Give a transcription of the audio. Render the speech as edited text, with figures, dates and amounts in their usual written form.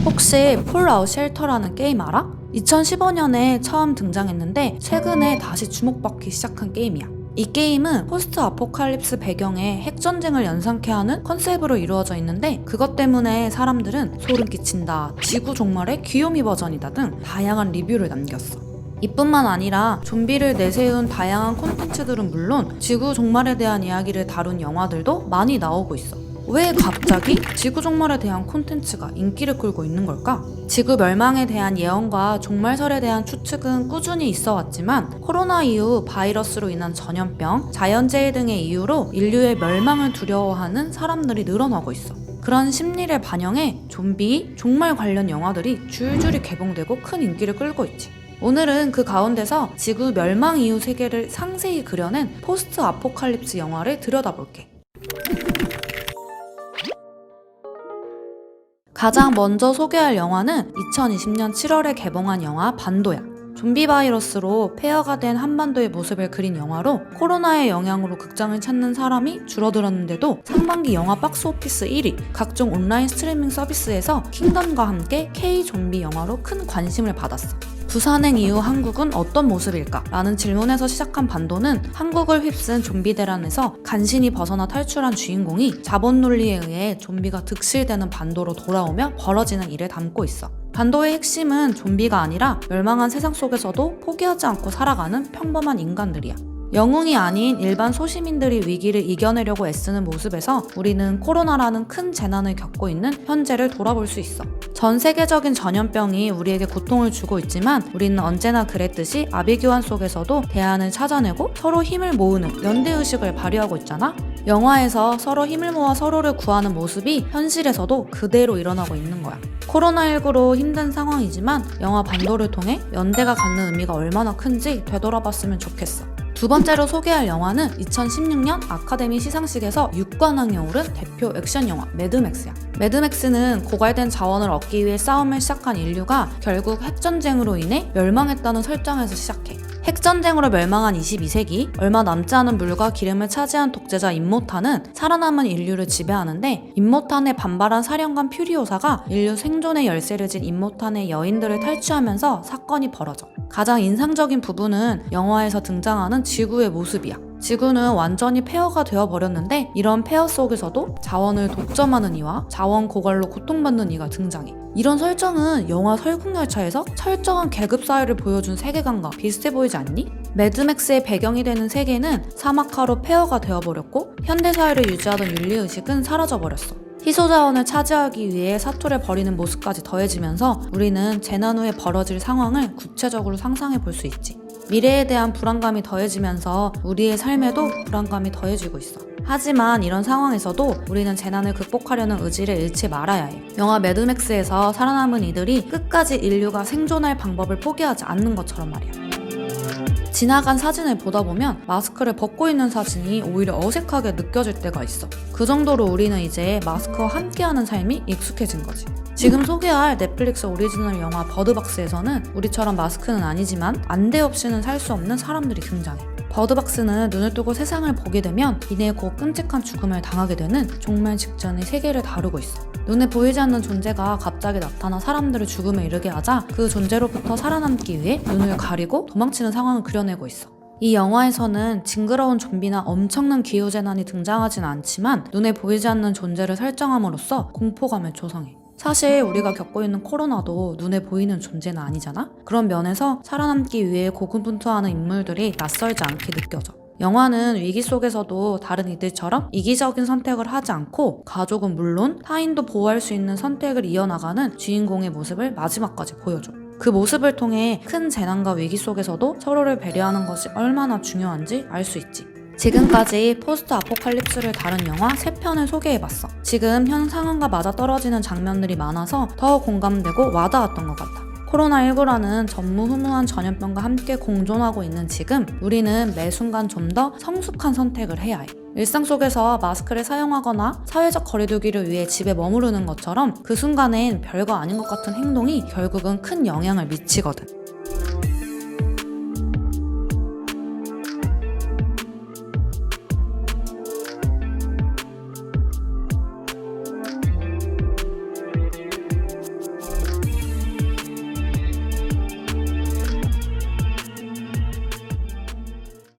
혹시 폴아웃 쉘터라는 게임 알아? 2015년에 처음 등장했는데 최근에 다시 주목받기 시작한 게임이야. 이 게임은 포스트 아포칼립스 배경에 핵전쟁을 연상케 하는 컨셉으로 이루어져 있는데 그것 때문에 사람들은 소름 끼친다, 지구 종말의 귀요미 버전이다 등 다양한 리뷰를 남겼어. 이뿐만 아니라 좀비를 내세운 다양한 콘텐츠들은 물론 지구 종말에 대한 이야기를 다룬 영화들도 많이 나오고 있어. 왜 갑자기 지구 종말에 대한 콘텐츠가 인기를 끌고 있는 걸까? 지구 멸망에 대한 예언과 종말설에 대한 추측은 꾸준히 있어 왔지만 코로나 이후 바이러스로 인한 전염병, 자연재해 등의 이유로 인류의 멸망을 두려워하는 사람들이 늘어나고 있어. 그런 심리를 반영해 좀비, 종말 관련 영화들이 줄줄이 개봉되고 큰 인기를 끌고 있지. 오늘은 그 가운데서 지구 멸망 이후 세계를 상세히 그려낸 포스트 아포칼립스 영화를 들여다볼게. 가장 먼저 소개할 영화는 2020년 7월에 개봉한 영화 반도야. 좀비 바이러스로 폐허가 된 한반도의 모습을 그린 영화로 코로나의 영향으로 극장을 찾는 사람이 줄어들었는데도 상반기 영화 박스오피스 1위, 각종 온라인 스트리밍 서비스에서 킹덤과 함께 K-좀비 영화로 큰 관심을 받았어. 부산행 이후 한국은 어떤 모습일까? 라는 질문에서 시작한 반도는 한국을 휩쓴 좀비 대란에서 간신히 벗어나 탈출한 주인공이 자본 논리에 의해 좀비가 득실되는 반도로 돌아오며 벌어지는 일을 담고 있어. 반도의 핵심은 좀비가 아니라 멸망한 세상 속에서도 포기하지 않고 살아가는 평범한 인간들이야. 영웅이 아닌 일반 소시민들이 위기를 이겨내려고 애쓰는 모습에서 우리는 코로나라는 큰 재난을 겪고 있는 현재를 돌아볼 수 있어. 전 세계적인 전염병이 우리에게 고통을 주고 있지만 우리는 언제나 그랬듯이 아비규환 속에서도 대안을 찾아내고 서로 힘을 모으는 연대의식을 발휘하고 있잖아? 영화에서 서로 힘을 모아 서로를 구하는 모습이 현실에서도 그대로 일어나고 있는 거야. 코로나19로 힘든 상황이지만 영화 반도를 통해 연대가 갖는 의미가 얼마나 큰지 되돌아봤으면 좋겠어. 두 번째로 소개할 영화는 2016년 아카데미 시상식에서 6관왕에 오른 대표 액션 영화 매드맥스야. 매드맥스는 고갈된 자원을 얻기 위해 싸움을 시작한 인류가 결국 핵전쟁으로 인해 멸망했다는 설정에서 시작해. 핵전쟁으로 멸망한 22세기, 얼마 남지 않은 물과 기름을 차지한 독재자 임모탄은 살아남은 인류를 지배하는데 임모탄에 반발한 사령관 퓨리오사가 인류 생존의 열쇠를 진 임모탄의 여인들을 탈취하면서 사건이 벌어져. 가장 인상적인 부분은 영화에서 등장하는 지구의 모습이야. 지구는 완전히 폐허가 되어버렸는데 이런 폐허 속에서도 자원을 독점하는 이와 자원 고갈로 고통받는 이가 등장해. 이런 설정은 영화 설국열차에서 철저한 계급사회를 보여준 세계관과 비슷해 보이지 않니? 매드맥스의 배경이 되는 세계는 사막화로 폐허가 되어버렸고 현대사회를 유지하던 윤리의식은 사라져버렸어. 희소자원을 차지하기 위해 사투를 벌이는 모습까지 더해지면서 우리는 재난 후에 벌어질 상황을 구체적으로 상상해 볼 수 있지. 미래에 대한 불안감이 더해지면서 우리의 삶에도 불안감이 더해지고 있어. 하지만 이런 상황에서도 우리는 재난을 극복하려는 의지를 잃지 말아야 해. 영화 매드맥스에서 살아남은 이들이 끝까지 인류가 생존할 방법을 포기하지 않는 것처럼 말이야. 지나간 사진을 보다 보면 마스크를 벗고 있는 사진이 오히려 어색하게 느껴질 때가 있어. 그 정도로 우리는 이제 마스크와 함께하는 삶이 익숙해진 거지. 지금 소개할 넷플릭스 오리지널 영화 버드박스에서는 우리처럼 마스크는 아니지만 안대 없이는 살 수 없는 사람들이 등장해. 버드박스는 눈을 뜨고 세상을 보게 되면 이내 곧 끔찍한 죽음을 당하게 되는 종말 직전의 세계를 다루고 있어. 눈에 보이지 않는 존재가 갑자기 나타나 사람들을 죽음에 이르게 하자 그 존재로부터 살아남기 위해 눈을 가리고 도망치는 상황을 그려내고 있어. 이 영화에서는 징그러운 좀비나 엄청난 기후재난이 등장하진 않지만 눈에 보이지 않는 존재를 설정함으로써 공포감을 조성해. 사실 우리가 겪고 있는 코로나도 눈에 보이는 존재는 아니잖아? 그런 면에서 살아남기 위해 고군분투하는 인물들이 낯설지 않게 느껴져. 영화는 위기 속에서도 다른 이들처럼 이기적인 선택을 하지 않고 가족은 물론 타인도 보호할 수 있는 선택을 이어나가는 주인공의 모습을 마지막까지 보여줘. 그 모습을 통해 큰 재난과 위기 속에서도 서로를 배려하는 것이 얼마나 중요한지 알 수 있지. 지금까지 포스트 아포칼립스를 다룬 영화 3편을 소개해봤어. 지금 현 상황과 맞아떨어지는 장면들이 많아서 더 공감되고 와닿았던 것 같아. 코로나19라는 전무후무한 전염병과 함께 공존하고 있는 지금 우리는 매 순간 좀 더 성숙한 선택을 해야 해. 일상 속에서 마스크를 사용하거나 사회적 거리두기를 위해 집에 머무르는 것처럼 그 순간엔 별거 아닌 것 같은 행동이 결국은 큰 영향을 미치거든.